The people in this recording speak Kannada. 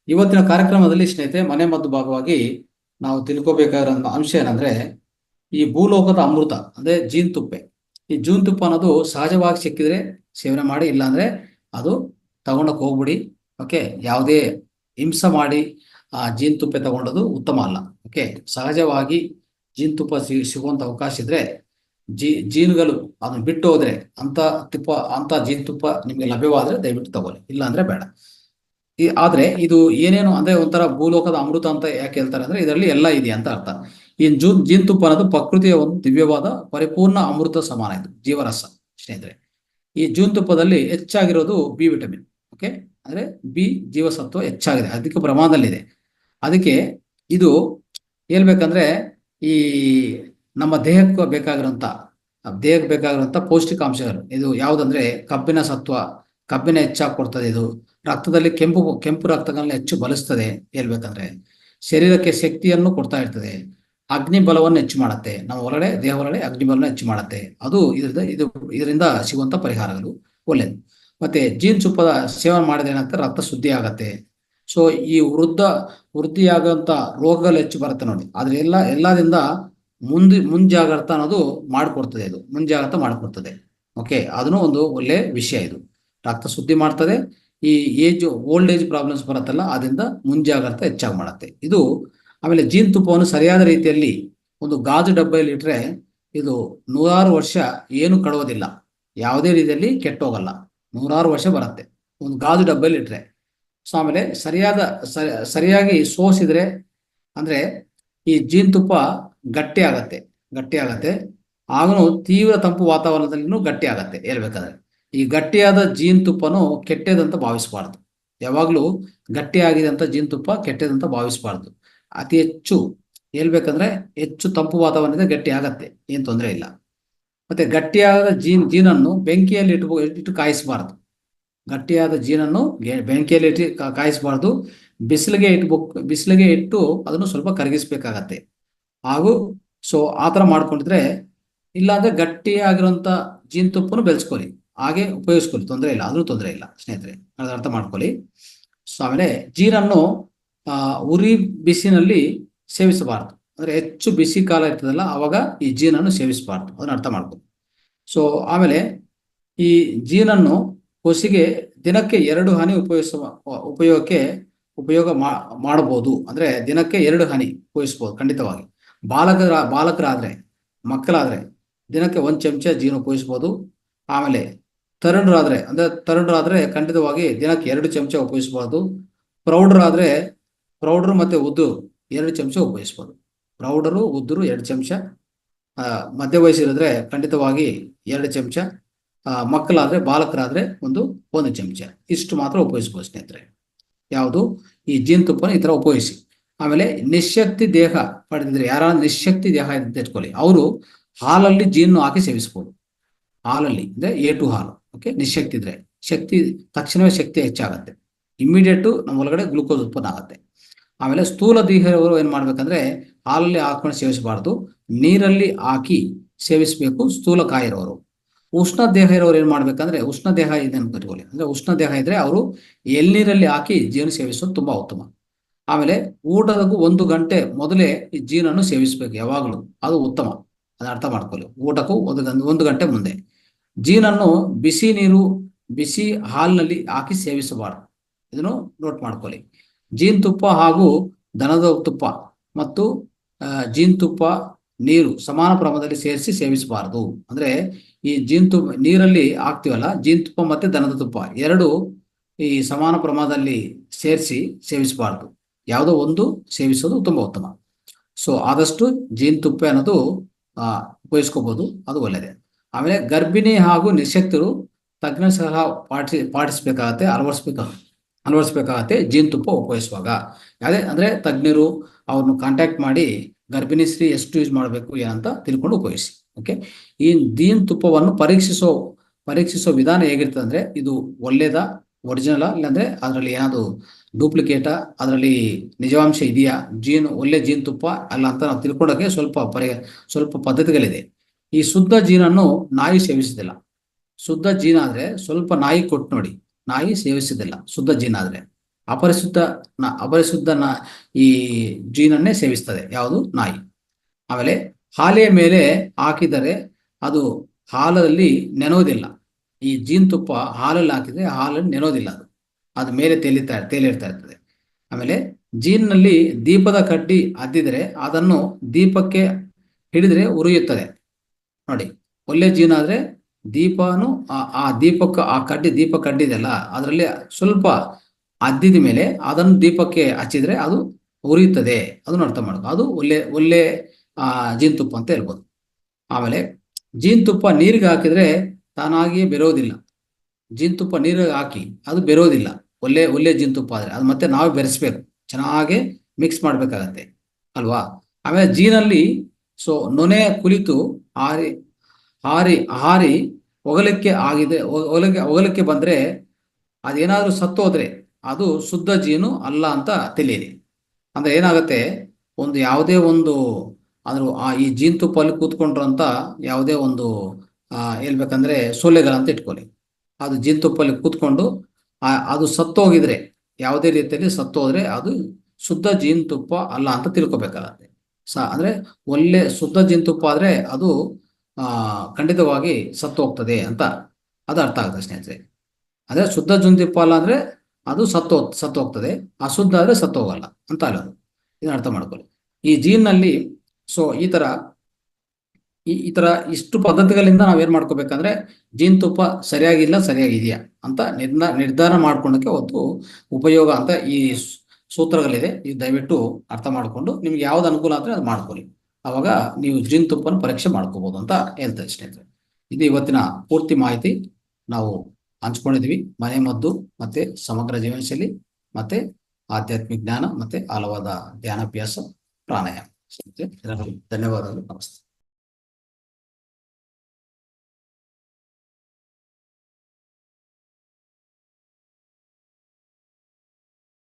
ಇವತ್ತಿನ ಕಾರ್ಯಕ್ರಮದಲ್ಲಿ ಸ್ನೇಹಿತರೆ ಮನೆ ಮದ್ದು ಭಾಗವಾಗಿ ನಾವು ತಿಳ್ಕೊಬೇಕಾಗಿರೋ ಅಂಶ ಏನಂದ್ರೆ ಈ ಭೂಲೋಕದ ಅಮೃತ ಅಂದ್ರೆ ಜೇನುತುಪ್ಪೆ. ಈ ಜೇನುತುಪ್ಪ ಅನ್ನೋದು ಸಹಜವಾಗಿ ಸಿಕ್ಕಿದ್ರೆ ಸೇವನೆ ಮಾಡಿ, ಇಲ್ಲಾಂದ್ರೆ ಅದು ತಗೊಂಡೋಗಿ ಹೋಗ್ಬಿಡಿ. ಓಕೆ, ಯಾವುದೇ ಹಿಂಸೆ ಮಾಡಿ ಆ ಜೇನುತುಪ್ಪೆ ತಗೊಂಡದು ಉತ್ತಮ ಅಲ್ಲ. ಓಕೆ, ಸಹಜವಾಗಿ ಜೇನುತುಪ್ಪ ಸಿಗುವಂತ ಅವಕಾಶ ಇದ್ರೆ ಜೀನುಗಳು ಅದನ್ನ ಬಿಟ್ಟು ಹೋದ್ರೆ ಅಂತ ಜೇನುತುಪ್ಪ ನಿಮ್ಗೆ ಲಭ್ಯವಾದ್ರೆ ದಯವಿಟ್ಟು ತಗೊಳ್ಳಿ, ಇಲ್ಲಾಂದ್ರೆ ಬೇಡ. ಆದ್ರೆ ಇದು ಏನೇನು ಅಂದ್ರೆ ಒಂಥರ ಭೂಲೋಕದ ಅಮೃತ ಅಂತ ಯಾಕೆ ಹೇಳ್ತಾರೆ ಅಂದ್ರೆ ಇದರಲ್ಲಿ ಎಲ್ಲ ಇದೆ ಅಂತ ಅರ್ಥ. ಈ ಜೇನುತುಪ್ಪ ಅನ್ನೋದು ಪ್ರಕೃತಿಯ ಒಂದು ದಿವ್ಯವಾದ ಪರಿಪೂರ್ಣ ಅಮೃತ ಸಮಾನ, ಇದು ಜೀವರಸ ಸ್ನೇಹಿತರೆ. ಈ ಜೇನುತುಪ್ಪದಲ್ಲಿ ಹೆಚ್ಚಾಗಿರೋದು ಬಿ ವಿಟಮಿನ್. ಓಕೆ, ಅಂದ್ರೆ ಬಿ ಜೀವಸತ್ವ ಹೆಚ್ಚಾಗಿದೆ, ಅಧಿಕ ಪ್ರಮಾಣದಲ್ಲಿದೆ. ಅದಕ್ಕೆ ಇದು ಹೇಳ್ಬೇಕಂದ್ರೆ ಈ ನಮ್ಮ ದೇಹಕ್ಕೆ ಬೇಕಾಗಿರುವಂತ ಪೌಷ್ಟಿಕಾಂಶಗಳು ಇದು ಯಾವುದಂದ್ರೆ ಕಬ್ಬಿನ ಹೆಚ್ಚಾಗಿ ಕೊಡ್ತದೆ. ಇದು ರಕ್ತದಲ್ಲಿ ಕೆಂಪು ರಕ್ತಗಳನ್ನ ಹೆಚ್ಚು ಬಲಿಸ್ತದೆ. ಹೇಳ್ಬೇಕಂದ್ರೆ ಶರೀರಕ್ಕೆ ಶಕ್ತಿಯನ್ನು ಕೊಡ್ತಾ ಇರ್ತದೆ. ಅಗ್ನಿ ಬಲವನ್ನು ಹೆಚ್ಚು ಮಾಡುತ್ತೆ, ನಮ್ಮ ದೇಹ ಒಳಗಡೆ ಅಗ್ನಿ ಬಲವನ್ನು ಹೆಚ್ಚು ಮಾಡುತ್ತೆ. ಅದು ಇದರಿಂದ ಸಿಗುವಂತ ಪರಿಹಾರಗಳು ಒಳ್ಳೇದು. ಮತ್ತೆ ಜೇನುತುಪ್ಪದ ಸೇವನೆ ಮಾಡಿದ್ರೆ ಏನಾಗ್ತದೆ, ರಕ್ತ ಶುದ್ಧಿ ಆಗತ್ತೆ. ಸೊ ಈ ವೃದ್ಧಿಯಾಗುವಂತ ರೋಗಗಳು ಹೆಚ್ಚು ಬರುತ್ತೆ ನೋಡಿ. ಆದ್ರೆ ಎಲ್ಲದಿಂದ ಮುಂಜಾಗ್ರತ ಅನ್ನೋದು ಮಾಡ್ಕೊಡ್ತದೆ, ಇದು ಮುಂಜಾಗ್ರತ ಮಾಡ್ಕೊಡ್ತದೆ. ಓಕೆ, ಅದನ್ನು ಒಂದು ಒಳ್ಳೆ ವಿಷಯ. ಇದು ರಕ್ತ ಶುದ್ಧಿ ಮಾಡ್ತದೆ. ಈ ಓಲ್ಡ್ ಏಜ್ ಪ್ರಾಬ್ಲಮ್ಸ್ ಬರುತ್ತಲ್ಲ, ಅದರಿಂದ ಮುಂಜಾಗ್ರತೆ ಹೆಚ್ಚಾಗಿ ಮಾಡುತ್ತೆ ಇದು. ಆಮೇಲೆ ಜೇನುತುಪ್ಪವನ್ನು ಸರಿಯಾದ ರೀತಿಯಲ್ಲಿ ಒಂದು ಗಾಜು ಡಬ್ಬೆಯಲ್ಲಿ ಇಟ್ರೆ ಇದು 100 ವರ್ಷ ಏನು ಕಳುವುದಿಲ್ಲ, ಯಾವುದೇ ರೀತಿಯಲ್ಲಿ ಕೆಟ್ಟೋಗಲ್ಲ, 100 ವರ್ಷ ಬರುತ್ತೆ ಒಂದು ಗಾಜು ಡಬ್ಬೆಯಲ್ಲಿ ಇಟ್ರೆ. ಸೊ ಆಮೇಲೆ ಸರಿಯಾಗಿ ಸೋಸಿದ್ರೆ ಅಂದ್ರೆ ಈ ಜೇನುತುಪ್ಪ ಗಟ್ಟಿ ಆಗತ್ತೆ. ಆಗನು ತೀವ್ರ ತಂಪು ವಾತಾವರಣದಲ್ಲಿನೂ ಗಟ್ಟಿ ಆಗತ್ತೆ. ಹೇಳ್ಬೇಕಾದ್ರೆ ಈ ಗಟ್ಟಿಯಾದ ಜೇನುತುಪ್ಪನು ಕೆಟ್ಟದಂತ ಭಾವಿಸಬಾರ್ದು. ಯಾವಾಗ್ಲೂ ಗಟ್ಟಿಯಾಗಿದೆ ಅಂತ ಜೇನುತುಪ್ಪ ಕೆಟ್ಟದಂತ ಭಾವಿಸಬಾರ್ದು. ಅತಿ ಹೆಚ್ಚು ಹೇಳ್ಬೇಕಂದ್ರೆ ಹೆಚ್ಚು ತಂಪು ವಾತಾವರಣದಿಂದ ಗಟ್ಟಿ ಆಗತ್ತೆ, ಏನ್ ತೊಂದರೆ ಇಲ್ಲ. ಮತ್ತೆ ಗಟ್ಟಿಯಾದ ಜೀನನ್ನು ಬೆಂಕಿಯಲ್ಲಿ ಇಟ್ಟು ಕಾಯಿಸಬಾರ್ದು. ಗಟ್ಟಿಯಾದ ಜೀನನ್ನು ಬೆಂಕಿಯಲ್ಲಿ ಕಾಯಿಸಬಾರ್ದು. ಬಿಸಿಲಿಗೆ ಇಟ್ಟು ಅದನ್ನು ಸ್ವಲ್ಪ ಕರಗಿಸ್ಬೇಕಾಗತ್ತೆ. ಹಾಗೂ ಸೊ ಆತರ ಮಾಡ್ಕೊಂಡಿದ್ರೆ, ಇಲ್ಲಾಂದ್ರೆ ಗಟ್ಟಿಯಾಗಿರುವಂತ ಜೇನುತುಪ್ಪನು ಬೆಳೆಸ್ಕೊಳ್ಳಿ, ಹಾಗೆ ಉಪಯೋಗಿಸ್ಕೊಳ್ಳಿ, ತೊಂದರೆ ಇಲ್ಲ, ಆದ್ರೂ ತೊಂದರೆ ಇಲ್ಲ ಸ್ನೇಹಿತರೆ, ಅದು ಅರ್ಥ ಮಾಡ್ಕೊಳ್ಳಿ. ಸೊ ಆಮೇಲೆ ಜೀನನ್ನು ಉರಿ ಬಿಸಿನಲ್ಲಿ ಸೇವಿಸಬಾರ್ದು. ಅಂದ್ರೆ ಹೆಚ್ಚು ಬಿಸಿ ಕಾಲ ಇರ್ತದಲ್ಲ, ಅವಾಗ ಈ ಜೀನನ್ನು ಸೇವಿಸಬಾರ್ದು, ಅದನ್ನ ಅರ್ಥ ಮಾಡ್ಕೊಳ್ಳಿ. ಸೊ ಆಮೇಲೆ ಈ ಜೀನನ್ನು ಕೊಸಿಗೆ ದಿನಕ್ಕೆ 2 ಹನಿ ಉಪಯೋಗ ಮಾಡಬಹುದು. ಅಂದ್ರೆ ದಿನಕ್ಕೆ 2 ಹನಿ ಉಪಯೋಗಿಸಬಹುದು ಖಂಡಿತವಾಗಿ. ಬಾಲಕರಾದ್ರೆ ಮಕ್ಕಳಾದ್ರೆ ದಿನಕ್ಕೆ 1 ಚಮಚ ಜೀನ ಉಪಯೋಗಿಸಬಹುದು. ಆಮೇಲೆ ತರುಣರಾದ್ರೆ ಖಂಡಿತವಾಗಿ ದಿನಕ್ಕೆ 2 ಚಮಚ ಉಪಯೋಗಿಸಬಹುದು. ಪ್ರೌಢರು ಮತ್ತೆ ಉದ್ದು 2 ಚಮಚ ಉಪಯೋಗಿಸಬಹುದು. ಉದ್ದರು 2 ಚಮಚ. ಮಧ್ಯ ವಯಸ್ಸಿರಿದ್ರೆ ಖಂಡಿತವಾಗಿ 2 ಚಮಚ. ಬಾಲಕರಾದ್ರೆ ಒಂದು ಚಮಚ. ಇಷ್ಟು ಮಾತ್ರ ಉಪಯೋಗಿಸಬಹುದು ಸ್ನೇಹಿತರೆ. ಯಾವುದು ಈ ಜೇನುತುಪ್ಪನ ಈ ತರ ಉಪಯೋಗಿಸಿ. ಆಮೇಲೆ ನಿಶಕ್ತಿ ದೇಹ ಪಡೆದಿದ್ರೆ, ಯಾರ ನಿಶಕ್ತಿ ದೇಹ ಇಟ್ಕೊಳ್ಳಿ, ಅವರು ಹಾಲಲ್ಲಿ ಜೇನು ಹಾಕಿ ಸೇವಿಸಬಹುದು. ಹಾಲಲ್ಲಿ ಅಂದ್ರೆ A2 ಹಾಲು. ಓಕೆ, ನಿಶಕ್ತಿ ಇದ್ರೆ ತಕ್ಷಣವೇ ಶಕ್ತಿ ಹೆಚ್ಚಾಗತ್ತೆ. ಇಮಿಡಿಯೇಟ್ ನಮ್ಮ ಒಳಗಡೆ ಗ್ಲೂಕೋಸ್ ಉತ್ಪನ್ನ ಆಗುತ್ತೆ. ಆಮೇಲೆ ಸ್ಥೂಲ ದೇಹದವರು ಏನ್ ಮಾಡ್ಬೇಕಂದ್ರೆ ಹಾಲಲ್ಲಿ ಹಾಕೊಂಡು ಸೇವಿಸಬಾರ್ದು, ನೀರಲ್ಲಿ ಹಾಕಿ ಸೇವಿಸಬೇಕು ಸ್ಥೂಲಕಾಯ ಇರೋರು. ಉಷ್ಣ ದೇಹ ಇರೋರು ಏನ್ ಮಾಡ್ಬೇಕಂದ್ರೆ, ಉಷ್ಣ ದೇಹ ಇದೆ ಅಂತ ಇಟ್ಕೊಳ್ಳಿ, ಅಂದ್ರೆ ಉಷ್ಣ ದೇಹ ಇದ್ರೆ ಅವರು ಎಳ್ನೀರಲ್ಲಿ ಹಾಕಿ ಜೇನು ಸೇವಿಸೋದು ತುಂಬಾ ಉತ್ತಮ. ಆಮೇಲೆ ಊಟದಕ್ಕೂ 1 ಗಂಟೆ ಮೊದಲೇ ಈ ಜೇನನ್ನು ಸೇವಿಸಬೇಕು ಯಾವಾಗಲೂ, ಅದು ಉತ್ತಮ, ಅದನ್ನ ಅರ್ಥ ಮಾಡ್ಕೊಳ್ಳಿ. ಊಟಕ್ಕೂ 1 ಗಂಟೆ ಮುಂದೆ ಜೇನನ್ನು ಬಿಸಿ ಹಾಲಿನಲ್ಲಿ ಹಾಕಿ ಸೇವಿಸಬಾರ್ದು, ಇದನ್ನು ನೋಟ್ ಮಾಡ್ಕೊಳ್ಳಿ. ಜೇನುತುಪ್ಪ ಹಾಗೂ ದನದ ತುಪ್ಪ ಮತ್ತು ಜೇನುತುಪ್ಪ ನೀರು ಸಮಾನ ಪ್ರಮಾಣದಲ್ಲಿ ಸೇವಿಸಬಾರದು. ಅಂದ್ರೆ ಈ ಜೇನುತುಪ್ಪ ನೀರಲ್ಲಿ ಹಾಕ್ತಿವಲ್ಲ, ಜೇನುತುಪ್ಪ ಮತ್ತೆ ದನದ ತುಪ್ಪ ಎರಡು ಈ ಸಮಾನ ಪ್ರಮಾಣದಲ್ಲಿ ಸೇವಿಸಬಾರ್ದು. ಯಾವುದೋ ಒಂದು ಸೇವಿಸೋದು ತುಂಬಾ ಉತ್ತಮ. ಸೊ ಆದಷ್ಟು ಜೇನುತುಪ್ಪ ಅನ್ನೋದು ಉಪಯೋಗಿಸ್ಕೋಬಹುದು, ಅದು ಒಳ್ಳೆಯದೇ. ಆಮೇಲೆ ಗರ್ಭಿಣಿ ಹಾಗೂ ನಿಶಕ್ತರು ತಜ್ಞ ಸಲಹಾ ಪಾಟಿಸಬೇಕಾಗತ್ತೆ, ಅಳವಡಿಸ್ಬೇಕಾಗತ್ತೆ ಜೇನುತುಪ್ಪ ಉಪಯೋಗಿಸುವಾಗ. ಯಾವುದೇ ಅಂದ್ರೆ ತಜ್ಞರು ಅವ್ರನ್ನು ಕಾಂಟ್ಯಾಕ್ಟ್ ಮಾಡಿ ಗರ್ಭಿಣಿ ಸ್ತ್ರೀ ಎಷ್ಟು ಯೂಸ್ ಮಾಡಬೇಕು ಏನಂತ ತಿಳ್ಕೊಂಡು ಉಪಯೋಗಿಸಿ. ಓಕೆ, ಈ ಜೇನುತುಪ್ಪವನ್ನು ಪರೀಕ್ಷಿಸೋ ವಿಧಾನ ಹೇಗಿರ್ತದೆ ಅಂದ್ರೆ, ಇದು ಒಳ್ಳೇದಾ ಒರಿಜಿನಲ್ ಇಲ್ಲಾಂದ್ರೆ ಅದರಲ್ಲಿ ಏನಾದ್ರು ಡೂಪ್ಲಿಕೇಟಾ, ಅದರಲ್ಲಿ ನಿಜಾಂಶ ಇದೆಯಾ, ಒಳ್ಳೆ ಜೇನುತುಪ್ಪ ಅಲ್ಲ ಅಂತ ನಾವು ತಿಳ್ಕೊಳ್ಳೋಕೆ ಸ್ವಲ್ಪ ಪದ್ಧತಿಗಳಿದೆ. ಈ ಶುದ್ಧ ಜೀನನ್ನು ನಾಯಿ ಸೇವಿಸುದಿಲ್ಲ. ಶುದ್ಧ ಜೀನ ಆದ್ರೆ ಸ್ವಲ್ಪ ನಾಯಿ ಕೊಟ್ಟು ನೋಡಿ, ನಾಯಿ ಸೇವಿಸುದಿಲ್ಲ ಶುದ್ಧ ಜೀನ ಆದ್ರೆ. ಅಪರಿಶುದ್ಧ ಅಪರಿಶುದ್ಧ ಈ ಜೀನನ್ನೇ ಸೇವಿಸ್ತದೆ, ಯಾವುದು? ನಾಯಿ. ಆಮೇಲೆ ಹಾಲೆಯ ಮೇಲೆ ಹಾಕಿದರೆ ಅದು ಹಾಲಲ್ಲಿ ನೆನೆಯೋದಿಲ್ಲ. ಈ ಜೇನುತುಪ್ಪ ಹಾಲಲ್ಲಿ ಹಾಕಿದ್ರೆ ಹಾಲಲ್ಲಿ ನೆನೆಯೋದಿಲ್ಲ, ಅದು ಮೇಲೆ ತೇಲಿರ್ತಾ ಇರ್ತದೆ. ಆಮೇಲೆ ಜೀನ್ನಲ್ಲಿ ದೀಪದ ಕಡ್ಡಿ ಅದ್ದಿದರೆ ಅದನ್ನು ದೀಪಕ್ಕೆ ಹಿಡಿದ್ರೆ ಉರಿಯುತ್ತದೆ. ನೋಡಿ, ಒಳ್ಳೆ ಜೀನ್ ಆದ್ರೆ ದೀಪನು ಆ ದೀಪಕ್ಕೆ ಆ ದೀಪ ಕಡ್ಡಿ ಇದೆಯಲ್ಲ, ಅದರಲ್ಲಿ ಸ್ವಲ್ಪ ಅದ್ದಿದ ಮೇಲೆ ಅದನ್ನು ದೀಪಕ್ಕೆ ಹಚ್ಚಿದ್ರೆ ಅದು ಉರಿಯುತ್ತದೆ. ಅದನ್ನು ಅರ್ಥ ಮಾಡ್ಕೊ, ಅದು ಒಳ್ಳೆ ಜೇನುತುಪ್ಪ ಅಂತ ಹೇಳ್ಬೋದು. ಆಮೇಲೆ ಜೇನುತುಪ್ಪ ನೀರಿಗೆ ಹಾಕಿದ್ರೆ ತಾನಾಗಿಯೇ ಬೆರೋದಿಲ್ಲ. ಜೇನುತುಪ್ಪ ನೀರಿಗೆ ಹಾಕಿ ಅದು ಬೆರೋದಿಲ್ಲ. ಒಳ್ಳೆ ಜೇನುತುಪ್ಪ ಆದ್ರೆ ಅದು ಮತ್ತೆ ನಾವು ಬೆರೆಸ್ಬೇಕು, ಚೆನ್ನಾಗಿ ಮಿಕ್ಸ್ ಮಾಡ್ಬೇಕಾಗತ್ತೆ ಅಲ್ವಾ. ಆಮೇಲೆ ಜೀನಲ್ಲಿ ನೊನೆ ಕುಳಿತು ಹಾರಿ ಹಾರಿ ಹಾರಿ ಒಗಲಿಕ್ಕೆ ಆಗಿದೆ, ಒಗಲಿಕ್ಕೆ ಬಂದ್ರೆ ಅದೇನಾದ್ರೂ ಸತ್ತೋದ್ರೆ ಅದು ಶುದ್ಧ ಜೀನು ಅಲ್ಲ ಅಂತ ತಿಳಿಯಿರಿ. ಅಂದ್ರೆ ಏನಾಗುತ್ತೆ, ಯಾವುದೇ ಒಂದು ಆದ್ರೂ ಈ ಜೇನುತುಪ್ಪಲ್ಲಿ ಕೂತ್ಕೊಂಡ್ರಂತ ಯಾವುದೇ ಒಂದು ಹೇಳ್ಬೇಕಂದ್ರೆ ಸೊಳ್ಳೆಗಳಂತ ಇಟ್ಕೊಳ್ಳಿ, ಅದು ಜೇನುತುಪ್ಪಲ್ಲಿ ಕೂತ್ಕೊಂಡು ಅದು ಸತ್ತೋಗಿದ್ರೆ, ಯಾವುದೇ ರೀತಿಯಲ್ಲಿ ಸತ್ತೋದ್ರೆ ಅದು ಶುದ್ಧ ಜೇನುತುಪ್ಪ ಅಲ್ಲ ಅಂತ ತಿಳ್ಕೊಬೇಕಾಗತ್ತೆ. ಅಂದ್ರೆ ಒಳ್ಳೆ ಶುದ್ಧ ಜೇನುತುಪ್ಪ ಆದ್ರೆ ಅದು ಖಂಡಿತವಾಗಿ ಸತ್ತು ಹೋಗ್ತದೆ ಅಂತ ಅದು ಅರ್ಥ ಆಗುತ್ತೆ ಸ್ನೇಹಿತರೆ. ಅದೇ ಶುದ್ಧ ಜೇನುತುಪ್ಪ ಅಲ್ಲ ಅಂದ್ರೆ ಅದು ಸತ್ತು ಹೋಗ್ತದೆ, ಅಶುದ್ಧ ಆದ್ರೆ ಸತ್ತು ಹೋಗಲ್ಲ ಅಂತ ಅಲ್ಲದು. ಇದನ್ನ ಅರ್ಥ ಮಾಡ್ಕೊಳ್ಳಿ. ಈ ಜೀನ್ನಲ್ಲಿ ಈ ತರ ಇಷ್ಟು ಪದ್ಧತಿಗಳಿಂದ ನಾವೇನ್ ಮಾಡ್ಕೋಬೇಕಂದ್ರೆ ಜೇನುತುಪ್ಪ ಸರಿಯಾಗಿದೆಯಾ ಅಂತ ನಿರ್ಧಾರ ಮಾಡ್ಕೊಳಕ್ಕೆ ಒಂದು ಉಪಯೋಗ ಅಂತ ಈ ಸೂತ್ರಗಳಿದೆ. ಇದು ದಯವಿಟ್ಟು ಅರ್ಥ ಮಾಡ್ಕೊಂಡು ನಿಮ್ಗೆ ಯಾವ್ದು ಅನುಕೂಲ ಆದ್ರೆ ಅದು ಮಾಡ್ಕೊಳ್ಳಿ. ಅವಾಗ ನೀವು ಜೇನುತುಪ್ಪನ ಪರೀಕ್ಷೆ ಮಾಡ್ಕೋಬಹುದು ಅಂತ ಹೇಳ್ತಾರೆ ಸ್ನೇಹಿತರೆ. ಇದು ಇವತ್ತಿನ ಪೂರ್ತಿ ಮಾಹಿತಿ ನಾವು ಹಂಚ್ಕೊಂಡಿದ್ವಿ. ಮನೆ ಮದ್ದು ಮತ್ತೆ ಸಮಗ್ರ ಜೀವನ ಶೈಲಿ ಮತ್ತೆ ಆಧ್ಯಾತ್ಮಿಕ ಜ್ಞಾನ ಮತ್ತೆ ಆಳವಾದ ಧ್ಯಾನಾಭ್ಯಾಸ ಪ್ರಾಣಾಯಾಮ. ಧನ್ಯವಾದಗಳು. ನಮಸ್ತೆ.